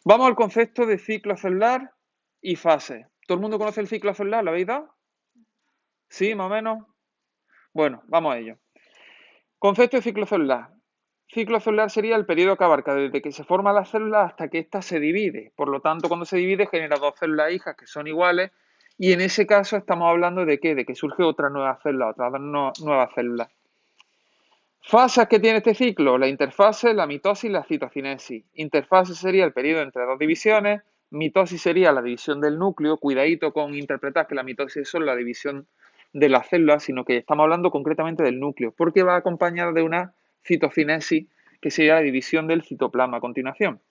Vamos al concepto de ciclo celular y fase. ¿Todo el mundo conoce el ciclo celular? ¿Lo habéis dado? ¿Sí, más o menos? Bueno, vamos a ello. Concepto de ciclo celular. Ciclo celular sería el periodo que abarca desde que se forma la célula hasta que ésta se divide. Por lo tanto, cuando se divide genera dos células hijas que son iguales y en ese caso estamos hablando de ¿qué? De que surge otra nueva célula, otra nueva célula. Fases que tiene este ciclo, la interfase, la mitosis y la citocinesis. Interfase sería el periodo entre dos divisiones, mitosis sería la división del núcleo, cuidadito con interpretar que la mitosis es solo la división de las células, sino que estamos hablando concretamente del núcleo, porque va acompañada de una citocinesis, que sería la división del citoplasma a continuación.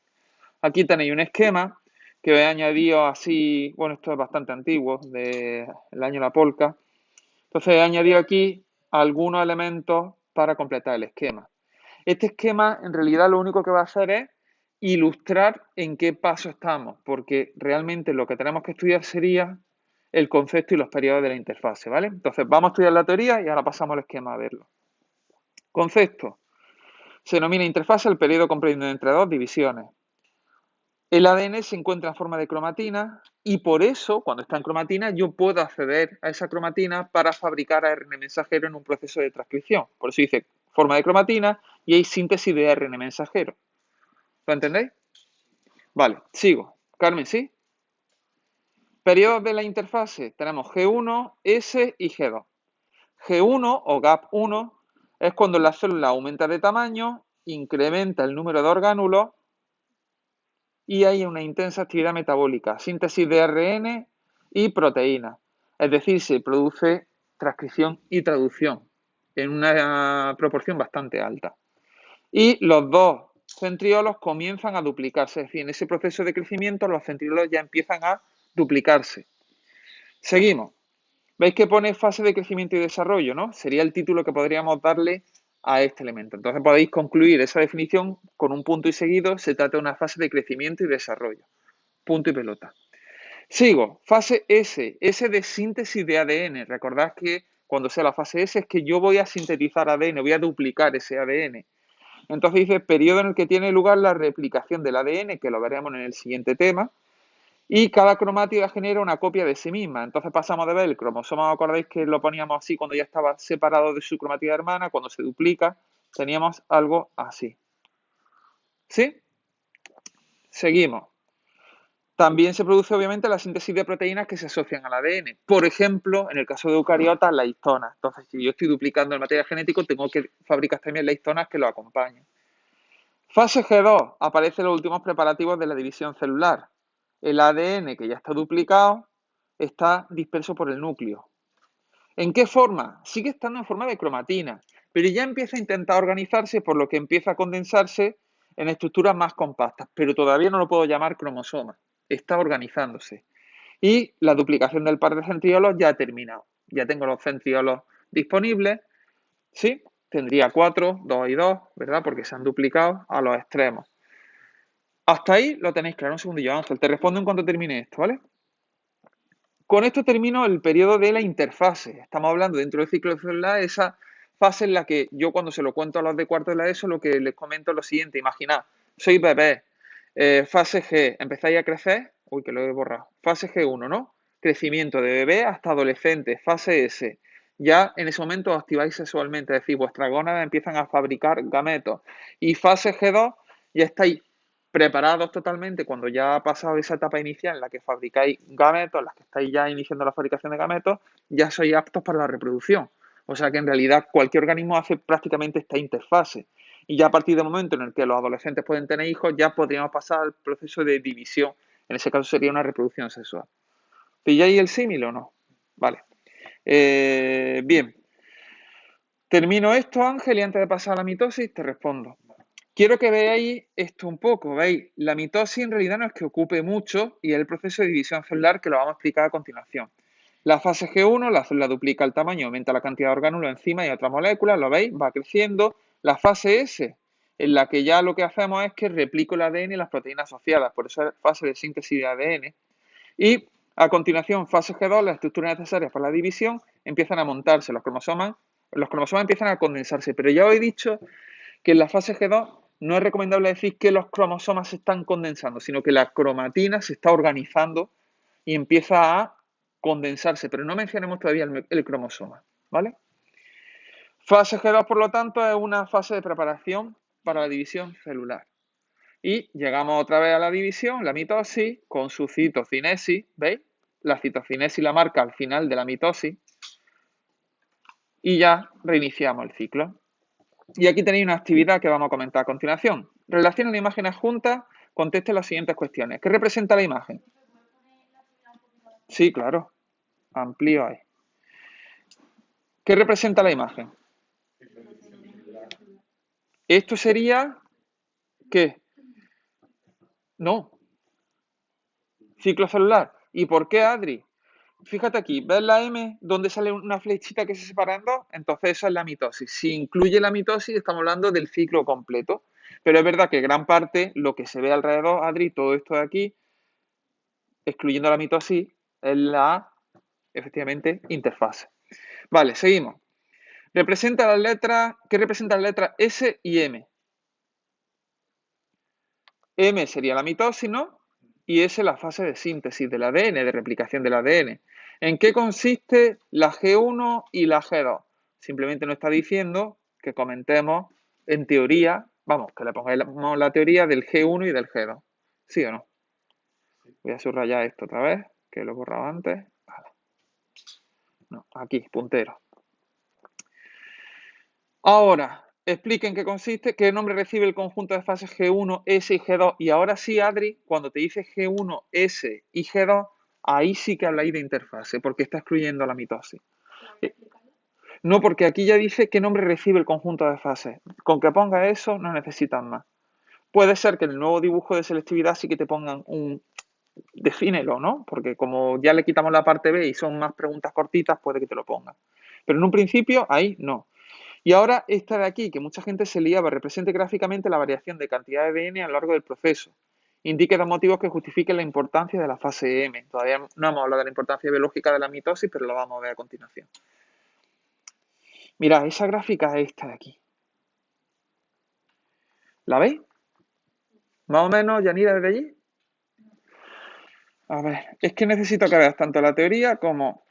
Aquí tenéis un esquema que he añadido así, bueno, esto es bastante antiguo, del año La Polca. Entonces he añadido aquí algunos elementos para completar el esquema. Este esquema en realidad lo único que va a hacer es ilustrar en qué paso estamos, porque realmente lo que tenemos que estudiar sería el concepto y los periodos de la interfase, ¿vale? Entonces vamos a estudiar la teoría y ahora pasamos al esquema a verlo. Concepto. Se denomina interfase el periodo comprendido entre dos divisiones. El ADN se encuentra en forma de cromatina y por eso, cuando está en cromatina, yo puedo acceder a esa cromatina para fabricar ARN mensajero en un proceso de transcripción. Por eso dice forma de cromatina y hay síntesis de ARN mensajero. ¿Lo entendéis? Vale, sigo. Carmen, ¿sí? Periodos de la interfase. Tenemos G1, S y G2. G1 o GAP1 es cuando la célula aumenta de tamaño, incrementa el número de orgánulos y hay una intensa actividad metabólica, síntesis de ARN y proteínas. Es decir, se produce transcripción y traducción en una proporción bastante alta. Y los dos centriolos comienzan a duplicarse, es decir, en ese proceso de crecimiento los centriolos ya empiezan a duplicarse. Seguimos. ¿Veis que pone fase de crecimiento y desarrollo, no? Sería el título que podríamos darle a este elemento. Entonces podéis concluir esa definición con un punto y seguido. Se trata de una fase de crecimiento y desarrollo. Punto y pelota. Sigo. Fase S. S de síntesis de ADN. Recordad que cuando sea la fase S es que yo voy a sintetizar ADN, voy a duplicar ese ADN. Entonces dice periodo en el que tiene lugar la replicación del ADN, que lo veremos en el siguiente tema, y cada cromátida genera una copia de sí misma. Entonces pasamos de ver el cromosoma, ¿os acordáis que lo poníamos así cuando ya estaba separado de su cromátida hermana? Cuando se duplica, teníamos algo así. ¿Sí? Seguimos. También se produce obviamente la síntesis de proteínas que se asocian al ADN. Por ejemplo, en el caso de eucariotas, las histonas. Entonces, si yo estoy duplicando el material genético, tengo que fabricar también las histonas que lo acompañen. Fase G2. Aparecen los últimos preparativos de la división celular. El ADN que ya está duplicado está disperso por el núcleo. ¿En qué forma? Sigue estando en forma de cromatina, pero ya empieza a intentar organizarse, por lo que empieza a condensarse en estructuras más compactas, pero todavía no lo puedo llamar cromosoma. Está organizándose. Y la duplicación del par de centriolos ya ha terminado. Ya tengo los centriolos disponibles, ¿sí? Tendría 4, 2 y 2, ¿verdad? Porque se han duplicado a los extremos. Hasta ahí lo tenéis claro. Un segundillo, Ángel. Te respondo en cuanto termine esto, ¿vale? Con esto termino el periodo de la interfase. Estamos hablando dentro del ciclo celular, esa fase en la que yo cuando se lo cuento a los de cuarto de la ESO, lo que les comento es lo siguiente. Imaginad, sois bebés, fase G, empezáis a crecer, uy, que lo he borrado, fase G1, ¿no? Crecimiento de bebé hasta adolescente, fase S. Ya en ese momento os activáis sexualmente, es decir, vuestras gónadas empiezan a fabricar gametos. Y fase G2, ya estáis preparados totalmente cuando ya ha pasado esa etapa inicial en la que fabricáis gametos, en la que estáis ya iniciando la fabricación de gametos, ya sois aptos para la reproducción. O sea que en realidad cualquier organismo hace prácticamente esta interfase. Y ya a partir del momento en el que los adolescentes pueden tener hijos, ya podríamos pasar al proceso de división. En ese caso sería una reproducción sexual. ¿Pilláis el símil o no? Vale. Bien. Termino esto, Ángel, y antes de pasar a la mitosis te respondo. Quiero que veáis esto un poco, ¿veis? La mitosis en realidad no es que ocupe mucho y es el proceso de división celular que lo vamos a explicar a continuación. La fase G1, la célula duplica el tamaño, aumenta la cantidad de orgánulos, enzimas y otras moléculas, ¿lo veis? Va creciendo. La fase S, en la que ya lo que hacemos es que replico el ADN y las proteínas asociadas, por eso es fase de síntesis de ADN. Y a continuación, fase G2, las estructuras necesarias para la división empiezan a montarse, los cromosomas empiezan a condensarse, pero ya os he dicho que en la fase G2 no es recomendable decir que los cromosomas se están condensando, sino que la cromatina se está organizando y empieza a condensarse, pero no mencionemos todavía el cromosoma, ¿vale? Fase G2, por lo tanto, es una fase de preparación para la división celular. Y llegamos otra vez a la división, la mitosis, con su citocinesis, ¿veis? La citocinesis la marca al final de la mitosis y ya reiniciamos el ciclo. Y aquí tenéis una actividad que vamos a comentar a continuación. Relaciona la imagen adjunta, conteste las siguientes cuestiones. ¿Qué representa la imagen? Sí, claro. Amplío ahí. ¿Qué representa la imagen? Esto sería, ¿qué? No. Ciclo celular. ¿Y por qué, Adri? Fíjate aquí, ¿ves la M donde sale una flechita que se separa en dos? Entonces eso es la mitosis. Si incluye la mitosis, estamos hablando del ciclo completo. Pero es verdad que gran parte, lo que se ve alrededor, Adri, todo esto de aquí, excluyendo la mitosis, es la, efectivamente, interfase. Vale, seguimos. Representa las letras, ¿qué representa las letras S y M? M sería la mitosis, ¿no? Y S la fase de síntesis del ADN, de replicación del ADN. ¿En qué consiste la G1 y la G2? Simplemente nos está diciendo que comentemos en teoría, vamos, que le pongamos la teoría del G1 y del G2. ¿Sí o no? Voy a subrayar esto otra vez, que lo he borrado antes. Vale. No, aquí, puntero. Ahora, expliquen qué consiste, qué nombre recibe el conjunto de fases G1, S y G2. Y ahora sí, Adri, cuando te dice G1, S y G2, ahí sí que habláis de interfase, porque está excluyendo la mitosis. No, porque aquí ya dice qué nombre recibe el conjunto de fases. Con que ponga eso, no necesitan más. Puede ser que en el nuevo dibujo de selectividad sí que te pongan un... Defínelo, ¿no? Porque como ya le quitamos la parte B y son más preguntas cortitas, puede que te lo pongan. Pero en un principio, ahí no. Y ahora esta de aquí, que mucha gente se liaba, represente gráficamente la variación de cantidad de ADN a lo largo del proceso. Indique dos motivos que justifiquen la importancia de la fase M. Todavía no hemos hablado de la importancia biológica de la mitosis, pero lo vamos a ver a continuación. Mirad, esa gráfica es esta de aquí. ¿La veis? Más o menos, Yanira, desde allí. A ver, es que necesito que veas tanto la teoría como...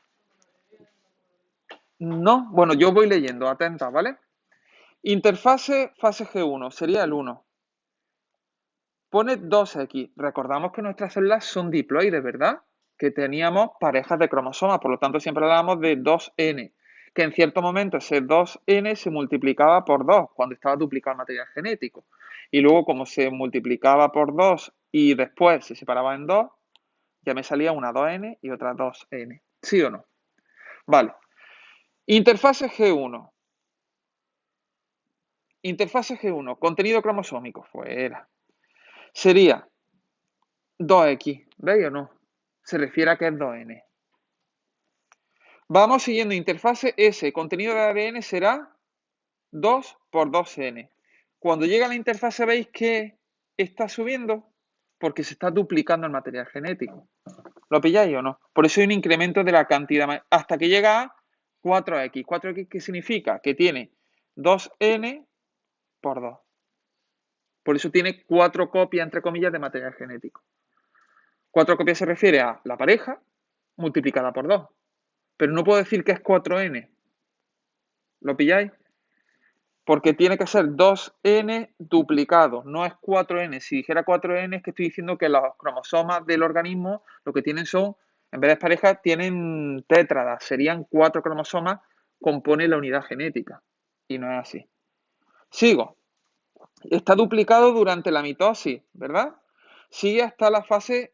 No, bueno, yo voy leyendo, atenta, ¿vale? Interfase, fase G1, sería el 1. Pone 2X. Recordamos que nuestras células son diploides, ¿verdad? Que teníamos parejas de cromosomas, por lo tanto siempre hablábamos de 2N, que en cierto momento ese 2N se multiplicaba por 2 cuando estaba duplicado el material genético. Y luego como se multiplicaba por 2 y después se separaba en 2, ya me salía una 2N y otra 2N. ¿Sí o no? Vale. Interfase G1. Interfase G1. Contenido cromosómico. Fuera. Sería 2X. ¿Veis o no? Se refiere a que es 2N. Vamos siguiendo interfase S. Contenido de ADN será 2 por 2N. Cuando llega a la interfase veis que está subiendo porque se está duplicando el material genético. ¿Lo pilláis o no? Por eso hay un incremento de la cantidad hasta que llega a 4X. ¿4X qué significa? Que tiene 2N por 2. Por eso tiene 4 copias, entre comillas, de material genético. 4 copias se refiere a la pareja multiplicada por 2. Pero no puedo decir que es 4N. ¿Lo pilláis? Porque tiene que ser 2N duplicado, no es 4N. Si dijera 4N es que estoy diciendo que los cromosomas del organismo lo que tienen son, en vez de parejas, tienen tétradas. Serían 4 cromosomas, compone la unidad genética. Y no es así. Sigo. Está duplicado durante la mitosis, ¿verdad? Sigue hasta la fase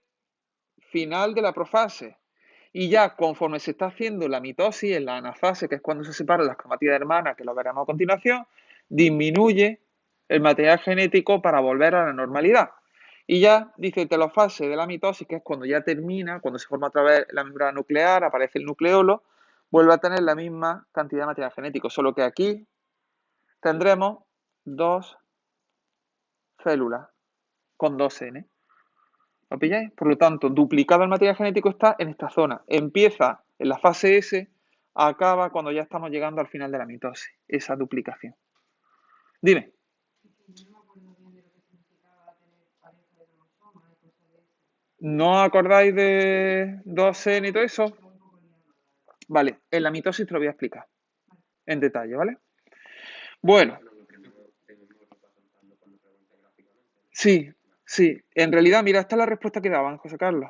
final de la profase. Y ya conforme se está haciendo la mitosis, en la anafase, que es cuando se separan las cromátidas hermanas, que lo veremos a continuación, disminuye el material genético para volver a la normalidad. Y ya dice telofase de la mitosis, que es cuando ya termina, cuando se forma otra vez la membrana nuclear, aparece el nucleolo, vuelve a tener la misma cantidad de material genético, solo que aquí tendremos 2 células con 2N. ¿Lo pilláis? Por lo tanto, duplicado el material genético está en esta zona. Empieza en la fase S, acaba cuando ya estamos llegando al final de la mitosis, esa duplicación. Dime. ¿No acordáis de 2N y todo eso? Vale, en la mitosis te lo voy a explicar en detalle, ¿vale? Bueno, sí, sí. En realidad, mira, esta es la respuesta que daban, José Carlos.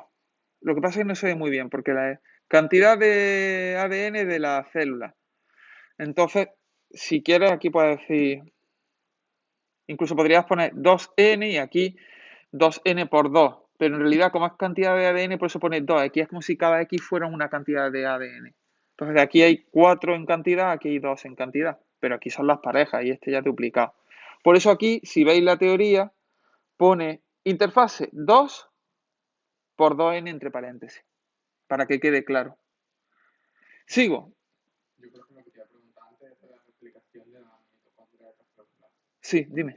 Lo que pasa es que no se ve muy bien, porque la cantidad de ADN de la célula. Entonces, si quieres, aquí puedes decir, incluso podrías poner 2N y aquí 2N por 2. Pero en realidad, como es cantidad de ADN, por eso pone 2. Aquí es como si cada X fuera una cantidad de ADN. Entonces, aquí hay 4 en cantidad, aquí hay 2 en cantidad. Pero aquí son las parejas y este ya duplicado. Por eso aquí, si veis la teoría, pone interfase 2 por 2N entre paréntesis. Para que quede claro. Sigo. Sí, dime.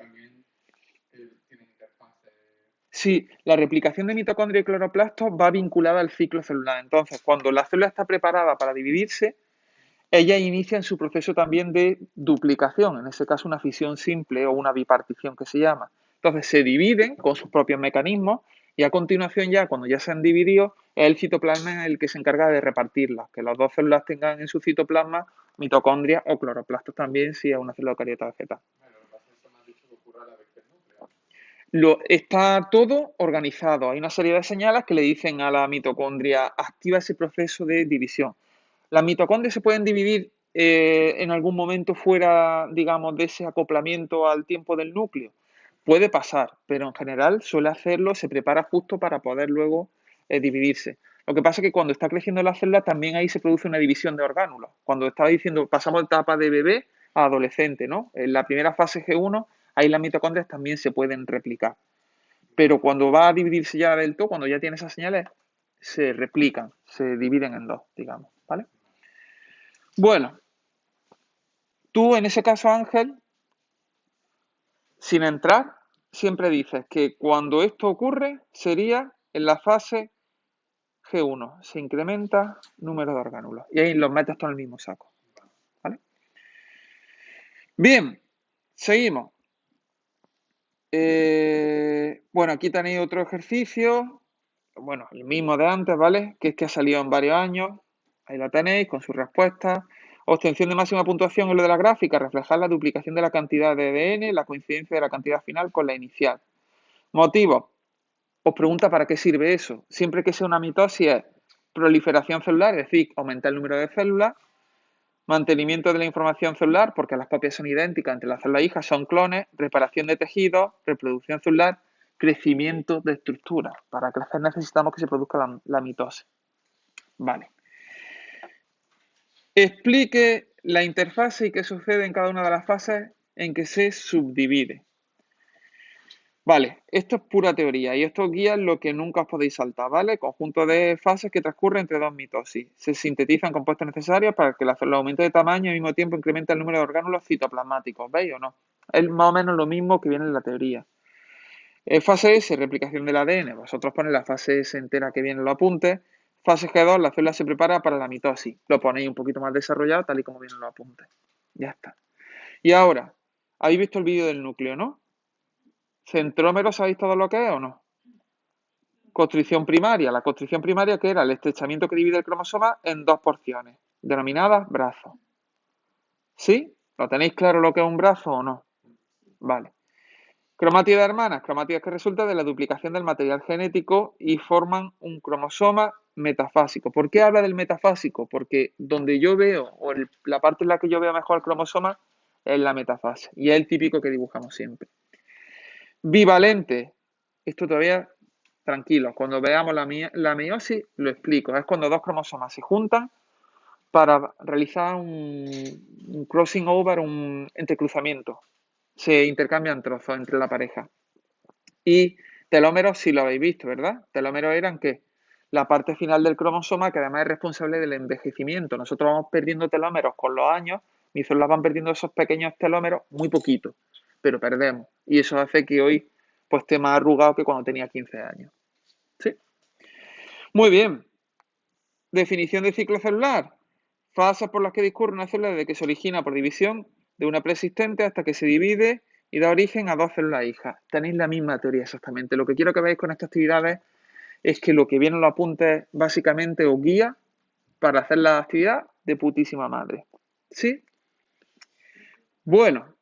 Sí, la replicación de mitocondria y cloroplastos va vinculada al ciclo celular. Entonces, cuando la célula está preparada para dividirse, ellas inician su proceso también de duplicación, en ese caso una fisión simple o una bipartición que se llama. Entonces se dividen con sus propios mecanismos y a continuación ya, cuando ya se han dividido, es el citoplasma el que se encarga de repartirlas, que las dos células tengan en su citoplasma mitocondria o cloroplastos también si es una célula eucariota vegetal. Está todo organizado. Hay una serie de señales que le dicen a la mitocondria, activa ese proceso de división. Las mitocondrias se pueden dividir en algún momento fuera, digamos, de ese acoplamiento al tiempo del núcleo. Puede pasar, pero en general suele hacerlo, se prepara justo para poder luego dividirse. Lo que pasa es que cuando está creciendo la célula también ahí se produce una división de orgánulos. Cuando estaba diciendo, pasamos de etapa de bebé a adolescente, ¿no? En la primera fase G1, ahí las mitocondrias también se pueden replicar. Pero cuando va a dividirse ya del todo, cuando ya tiene esas señales, se replican, se dividen en dos, digamos, ¿vale? Bueno, tú en ese caso, Ángel, sin entrar, siempre dices que cuando esto ocurre sería en la fase G1, se incrementa número de orgánulos y ahí los metes todo en el mismo saco, ¿vale? Bien, seguimos. Bueno, aquí tenéis otro ejercicio, bueno, el mismo de antes, ¿vale? Que es que ha salido en varios años. Ahí la tenéis con sus respuestas. Obtención de máxima puntuación en lo de la gráfica, reflejar la duplicación de la cantidad de ADN, la coincidencia de la cantidad final con la inicial. Motivo. Os pregunta para qué sirve eso. Siempre que sea una mitosis es proliferación celular, es decir, aumentar el número de células, mantenimiento de la información celular, porque las copias son idénticas entre las células hijas, son clones, reparación de tejidos, reproducción celular, crecimiento de estructuras. Para crecer necesitamos que se produzca la mitosis. Vale. Explique la interfase y qué sucede en cada una de las fases en que se subdivide. Vale, esto es pura teoría y esto guía lo que nunca os podéis saltar, ¿vale? Conjunto de fases que transcurren entre dos mitosis. Se sintetizan compuestos necesarios para que la célula aumente de tamaño y al mismo tiempo incrementa el número de orgánulos citoplasmáticos, ¿veis o no? Es más o menos lo mismo que viene en la teoría. Fase S, replicación del ADN. Vosotros ponéis la fase S entera que viene en los apuntes. Fase G2, la célula se prepara para la mitosis. Lo ponéis un poquito más desarrollado, tal y como vienen los apuntes. Ya está. Y ahora, habéis visto el vídeo del núcleo, ¿no? ¿Centrómeros sabéis todo lo que es o no? Constricción primaria. La constricción primaria que era el estrechamiento que divide el cromosoma en dos porciones, denominadas brazos. ¿Sí? ¿Lo tenéis claro lo que es un brazo o no? Vale. Cromátidas hermanas, cromátidas que resultan de la duplicación del material genético y forman un cromosoma metafásico. ¿Por qué habla del metafásico? Porque donde yo veo, o la parte en la que yo veo mejor el cromosoma, es la metafase. Y es el típico que dibujamos siempre. Bivalente. Esto todavía, tranquilos, cuando veamos la meiosis lo explico. Es cuando dos cromosomas se juntan para realizar un crossing over, un entrecruzamiento. Se intercambian trozos entre la pareja. Y telómeros sí lo habéis visto, ¿verdad? Telómeros eran que la parte final del cromosoma, que además es responsable del envejecimiento. Nosotros vamos perdiendo telómeros con los años, mis células van perdiendo esos pequeños telómeros muy poquito, pero perdemos. Y eso hace que hoy pues esté más arrugado que cuando tenía 15 años. ¿Sí? Muy bien. Definición de ciclo celular. Fases por las que discurre una célula desde que se origina por división de una preexistente hasta que se divide y da origen a dos células hijas. Tenéis la misma teoría exactamente. Lo que quiero que veáis con estas actividades es que lo que vienen los apuntes básicamente os guía para hacer la actividad de putísima madre. ¿Sí? Bueno,